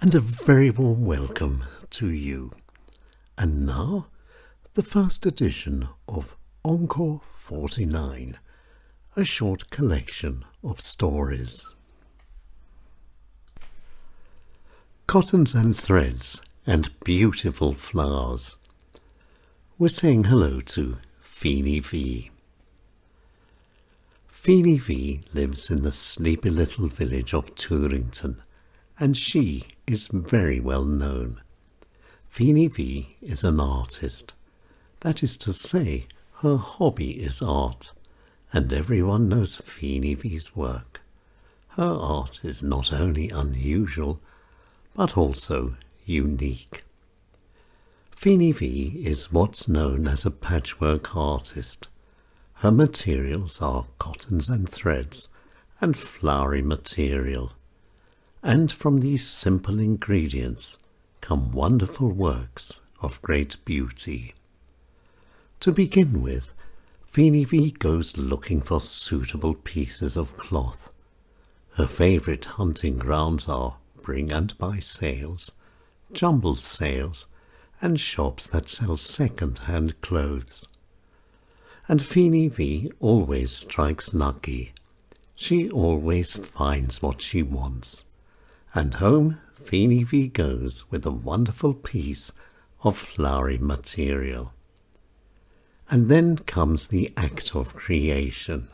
and a very warm welcome to you. And now, the first edition of Encore49, a short collection of stories. Cottons and threads and beautiful flowers. We're saying hello to Feeny V. Feeny V lives in the sleepy little village of Turington, and she is very well known. Feeny V is an artist. That is to say, her hobby is art, and everyone knows Feeny V's work. Her art is not only unusual, but also unique. Feeny V is what's known as a patchwork artist. Her materials are cottons and threads and flowery material. And from these simple ingredients come wonderful works of great beauty. To begin with, Feeny V goes looking for suitable pieces of cloth. Her favourite hunting grounds are bring and buy sales, jumble sales, and shops that sell second-hand clothes. And Feeny V always strikes lucky. She always finds what she wants. And home Feeny V goes with a wonderful piece of flowery material. And then comes the act of creation.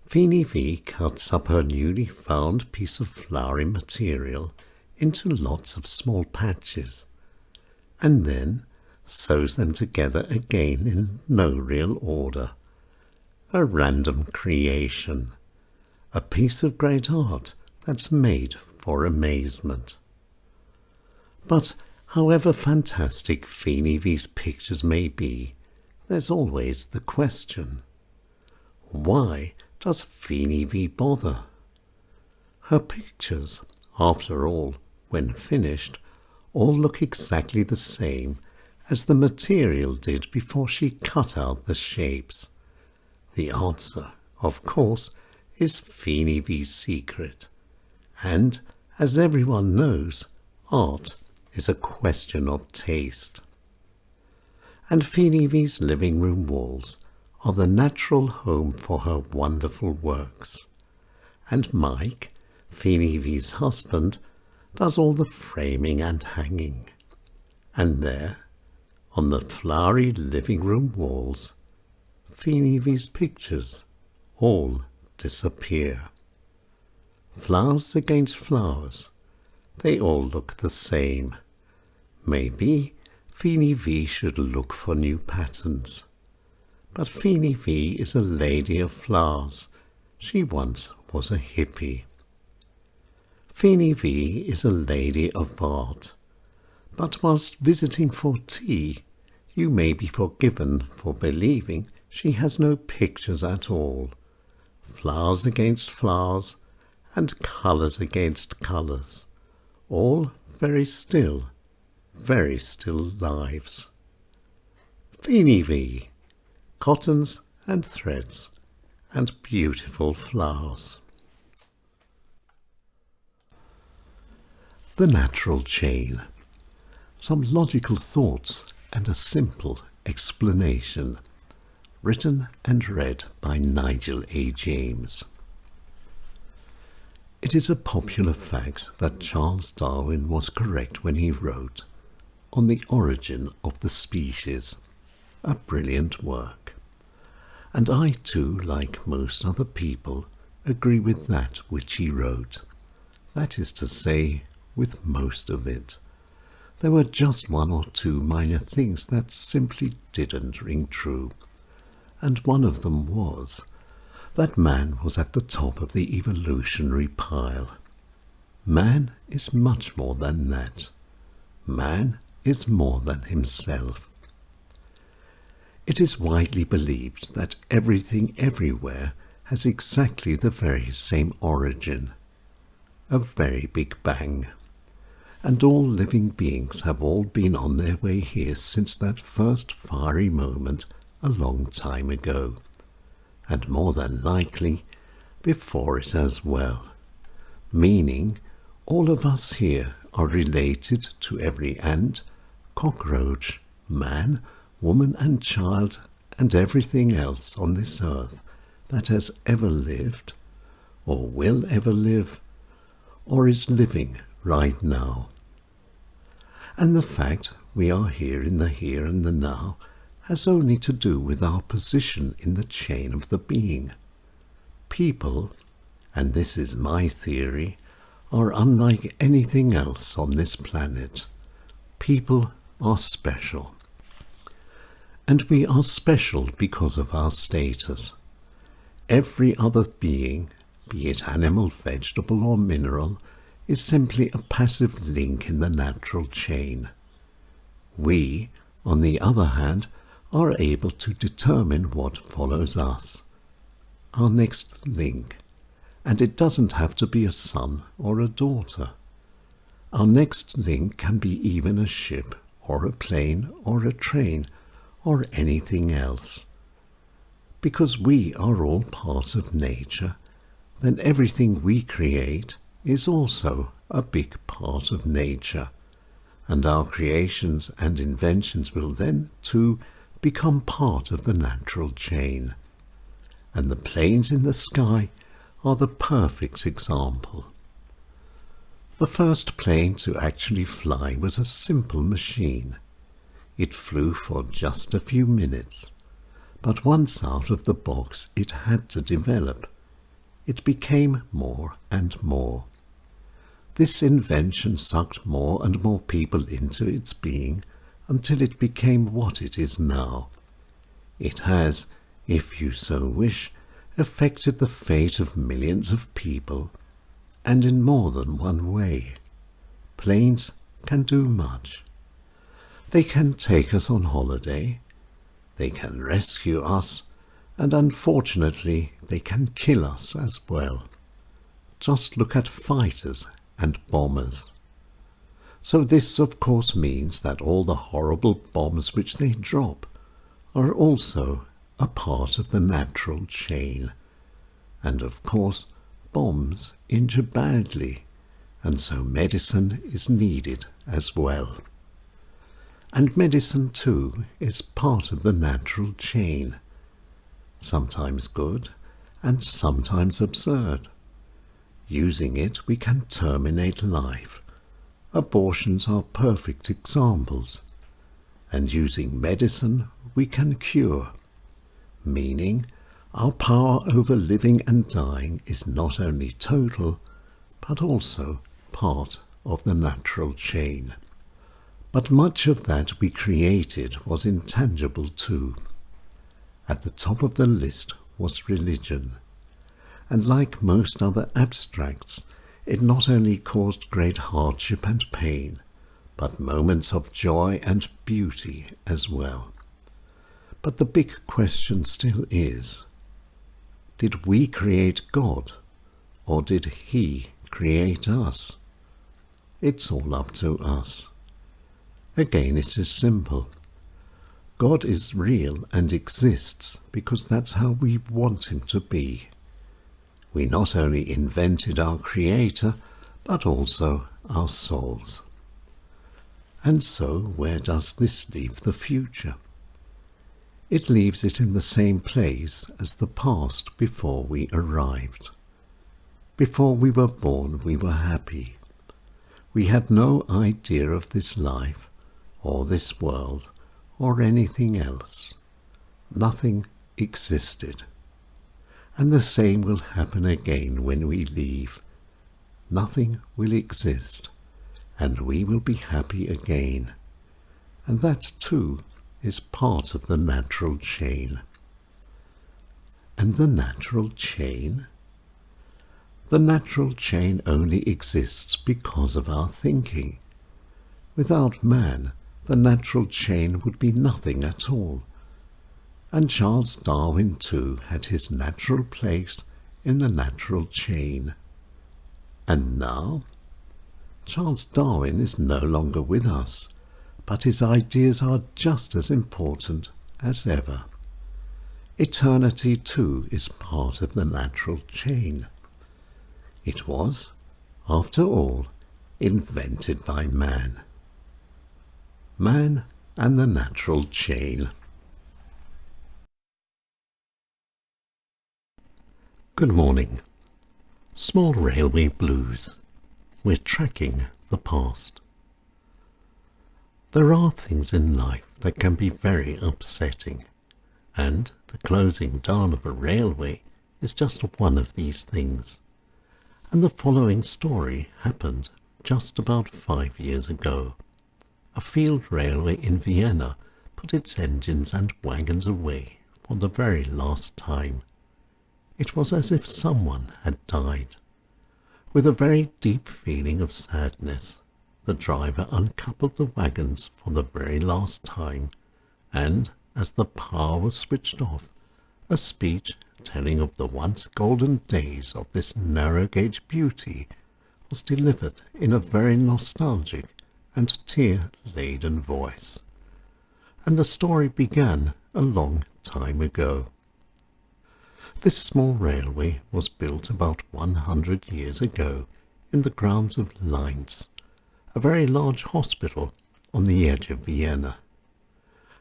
Feeny V cuts up her newly found piece of flowery material into lots of small patches, and then sews them together again in no real order. A random creation. A piece of great art that's made for amazement. But however fantastic Feeny V's pictures may be, there's always the question. Why does Feeny V bother? Her pictures, after all, when finished, all look exactly the same as the material did before she cut out the shapes. The answer, of course, is Feeny V's secret. And, as everyone knows, art is a question of taste. And Feeny V's living room walls are the natural home for her wonderful works. And Mike, Feeny V's husband, does all the framing and hanging. And there, on the flowery living room walls, Feeny V's pictures all disappear. Flowers against flowers, they all look the same. Maybe Feeny V should look for new patterns. But Feeny V is a lady of flowers. She once was a hippie. Feeny V is a lady of art. But whilst visiting for tea, you may be forgiven for believing she has no pictures at all. Flowers against flowers, and colours against colours, all very still lives. Feeny V, cottons and threads and beautiful flowers. The natural chain. Some logical thoughts and a simple explanation. Written and read by Nigel A. James. It is a popular fact that Charles Darwin was correct when he wrote On the Origin of the Species, a brilliant work. And I too, like most other people, agree with that which he wrote. That is to say, with most of it. There were just one or two minor things that simply didn't ring true. And one of them was that man was at the top of the evolutionary pile. Man is much more than that. Man is more than himself. It is widely believed that everything everywhere has exactly the very same origin, a very big bang. And all living beings have all been on their way here since that first fiery moment a long time ago, and more than likely before it as well, meaning all of us here are related to every ant, cockroach, man, woman and child, and everything else on this earth that has ever lived, or will ever live, or is living right now. And the fact we are here in the here and the now has only to do with our position in the chain of the being. People, and this is my theory, are unlike anything else on this planet. People are special. And we are special because of our status. Every other being, be it animal, vegetable or mineral, is simply a passive link in the natural chain. We, on the other hand, are able to determine what follows us, our next link, and it doesn't have to be a son or a daughter. Our next link can be even a ship or a plane or a train or anything else. Because we are all part of nature, then everything we create is also a big part of nature, and our creations and inventions will then too become part of the natural chain. And the planes in the sky are the perfect example. The first plane to actually fly was a simple machine. It flew for just a few minutes, but once out of the box it had to develop. It became more and more. This invention sucked more and more people into its being until it became what it is now. It has, if you so wish, affected the fate of millions of people, and in more than one way. Planes can do much. They can take us on holiday, they can rescue us, and unfortunately they can kill us as well. Just look at fighters and bombers. So this of course means that all the horrible bombs which they drop are also a part of the natural chain. And of course bombs injure badly, and so medicine is needed as well. And medicine too is part of the natural chain, sometimes good and sometimes absurd. Using it we can terminate life. Abortions are perfect examples. And using medicine we can cure, meaning our power over living and dying is not only total, but also part of the natural chain. But much of that we created was intangible too. At the top of the list was religion, and like most other abstracts, it not only caused great hardship and pain, but moments of joy and beauty as well. But the big question still is, did we create God, or did He create us? It's all up to us. Again, it is simple. God is real and exists because that's how we want Him to be. We not only invented our Creator, but also our souls. And so, where does this leave the future? It leaves it in the same place as the past before we arrived. Before we were born, we were happy. We had no idea of this life, or this world, or anything else. Nothing existed. And the same will happen again when we leave. Nothing will exist, and we will be happy again. And that too is part of the natural chain. And the natural chain? The natural chain only exists because of our thinking. Without man, the natural chain would be nothing at all. And Charles Darwin too had his natural place in the natural chain. And now? Charles Darwin is no longer with us, but his ideas are just as important as ever. Eternity too is part of the natural chain. It was, after all, invented by man. Man and the natural chain. Good morning. Small railway blues. We're tracking the past. There are things in life that can be very upsetting, and the closing down of a railway is just one of these things. And the following story happened just about 5 years ago. A field railway in Vienna put its engines and wagons away for the very last time. It was as if someone had died. With a very deep feeling of sadness, the driver uncoupled the wagons for the very last time, and, as the power was switched off, a speech telling of the once golden days of this narrow-gauge beauty was delivered in a very nostalgic and tear-laden voice. And the story began a long time ago. This small railway was built about 100 years ago in the grounds of Linz, a very large hospital on the edge of Vienna.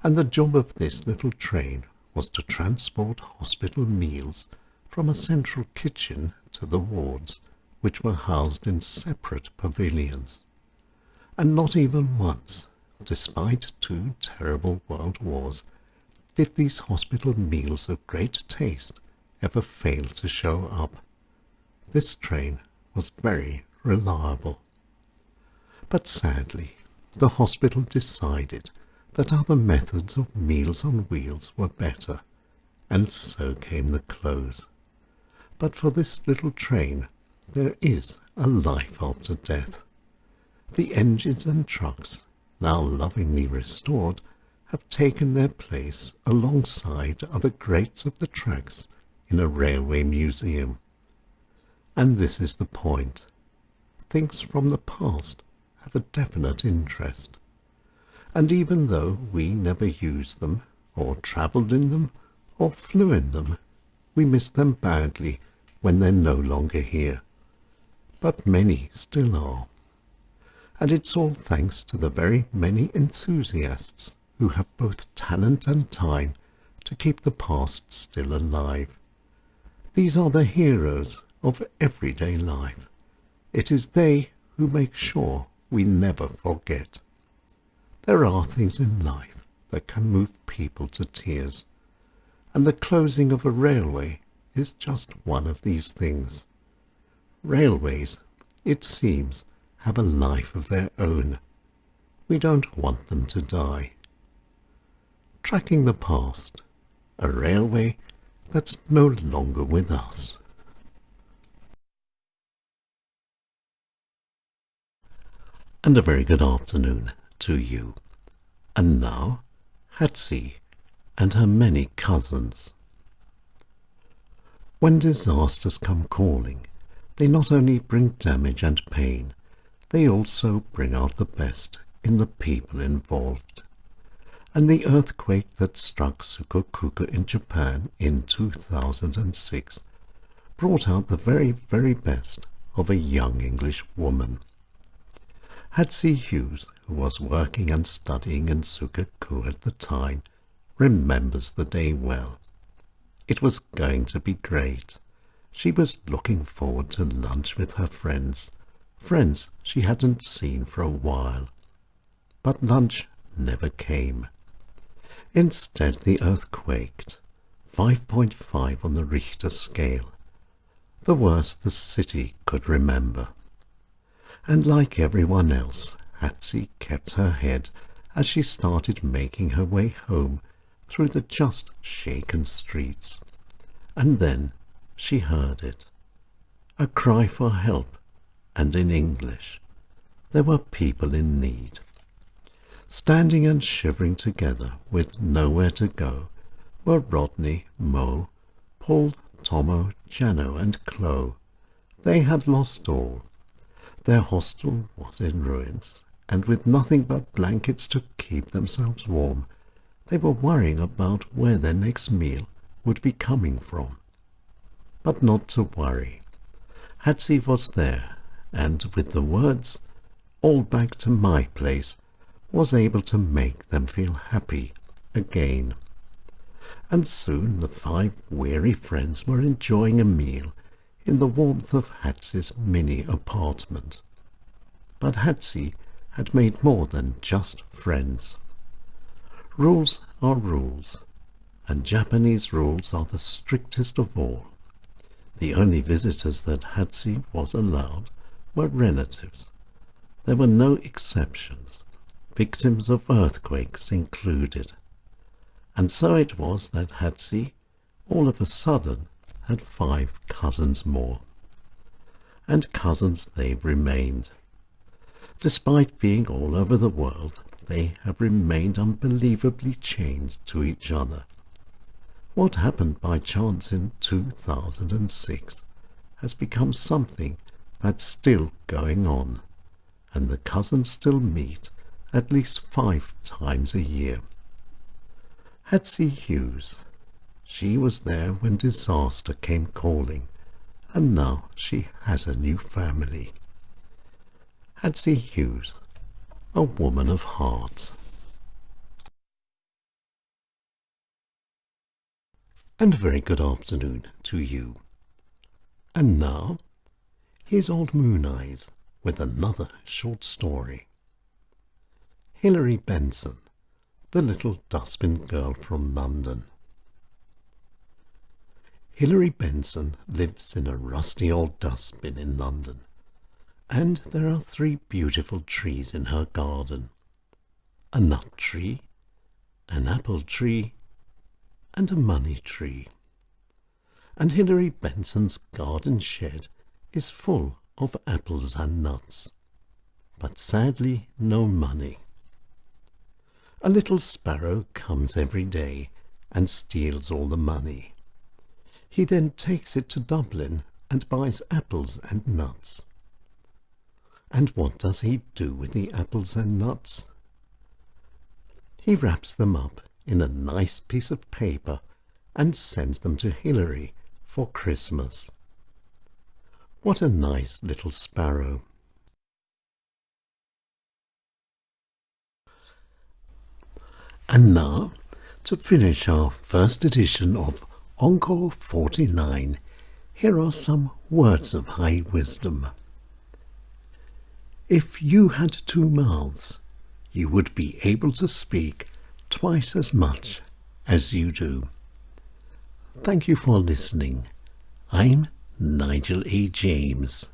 And the job of this little train was to transport hospital meals from a central kitchen to the wards, which were housed in separate pavilions. And not even once, despite 2 terrible world wars, did these hospital meals of great taste ever fail to show up. This train was very reliable. But sadly, the hospital decided that other methods of meals on wheels were better, and so came the close. But for this little train, there is a life after death. The engines and trucks, now lovingly restored, have taken their place alongside other greats of the tracks in a railway museum. And this is the point. Things from the past have a definite interest. And even though we never used them, or travelled in them, or flew in them, we miss them badly when they're no longer here. But many still are. And it's all thanks to the very many enthusiasts who have both talent and time to keep the past still alive. These are the heroes of everyday life. It is they who make sure we never forget. There are things in life that can move people to tears, and the closing of a railway is just one of these things. Railways, it seems, have a life of their own. We don't want them to die. Tracking the past, a railway that's no longer with us. And a very good afternoon to you. And now, Hatzi and her many cousins. When disasters come calling, they not only bring damage and pain, they also bring out the best in the people involved. And the earthquake that struck Sukokuka in Japan in 2006 brought out the very, very best of a young English woman. Hatzi Hughes, who was working and studying in Sukoku at the time, remembers the day well. It was going to be great. She was looking forward to lunch with her friends she hadn't seen for a while. But lunch never came. Instead, the earth quaked, 5.5 on the Richter scale, the worst the city could remember. And like everyone else, Hatzi kept her head as she started making her way home through the just shaken streets. And then she heard it. A cry for help, and in English. There were people in need. Standing and shivering together with nowhere to go were Rodney, Mo, Paul, Tomo, Jano and Chloe. They had lost all. Their hostel was in ruins, and with nothing but blankets to keep themselves warm, they were worrying about where their next meal would be coming from. But not to worry. Hatzi was there, and with the words, all back to my place, was able to make them feel happy again. And soon the 5 weary friends were enjoying a meal in the warmth of Hatsy's mini apartment. But Hatsy had made more than just friends. Rules are rules, and Japanese rules are the strictest of all. The only visitors that Hatsy was allowed were relatives. There were no exceptions, victims of earthquakes included. And so it was that Hatsy, all of a sudden, had 5 cousins more. And cousins they've remained. Despite being all over the world, they have remained unbelievably chained to each other. What happened by chance in 2006 has become something that's still going on, and the cousins still meet at least 5 times a year. Hatsy Hughes. She was there when disaster came calling, and now she has a new family. Hatsy Hughes, a woman of heart. And a very good afternoon to you. And now, here's old Moon Eyes with another short story. Hilary Benson, the little dustbin girl from London. Hilary Benson lives in a rusty old dustbin in London, and there are 3 beautiful trees in her garden. A nut tree, an apple tree, and a money tree. And Hilary Benson's garden shed is full of apples and nuts, but sadly no money. A little sparrow comes every day and steals all the money. He then takes it to Dublin and buys apples and nuts. And what does he do with the apples and nuts? He wraps them up in a nice piece of paper and sends them to Hilary for Christmas. What a nice little sparrow. And now, to finish our first edition of Encore49, here are some words of high wisdom. If you had 2 mouths, you would be able to speak twice as much as you do. Thank you for listening. I'm Nigel A. James.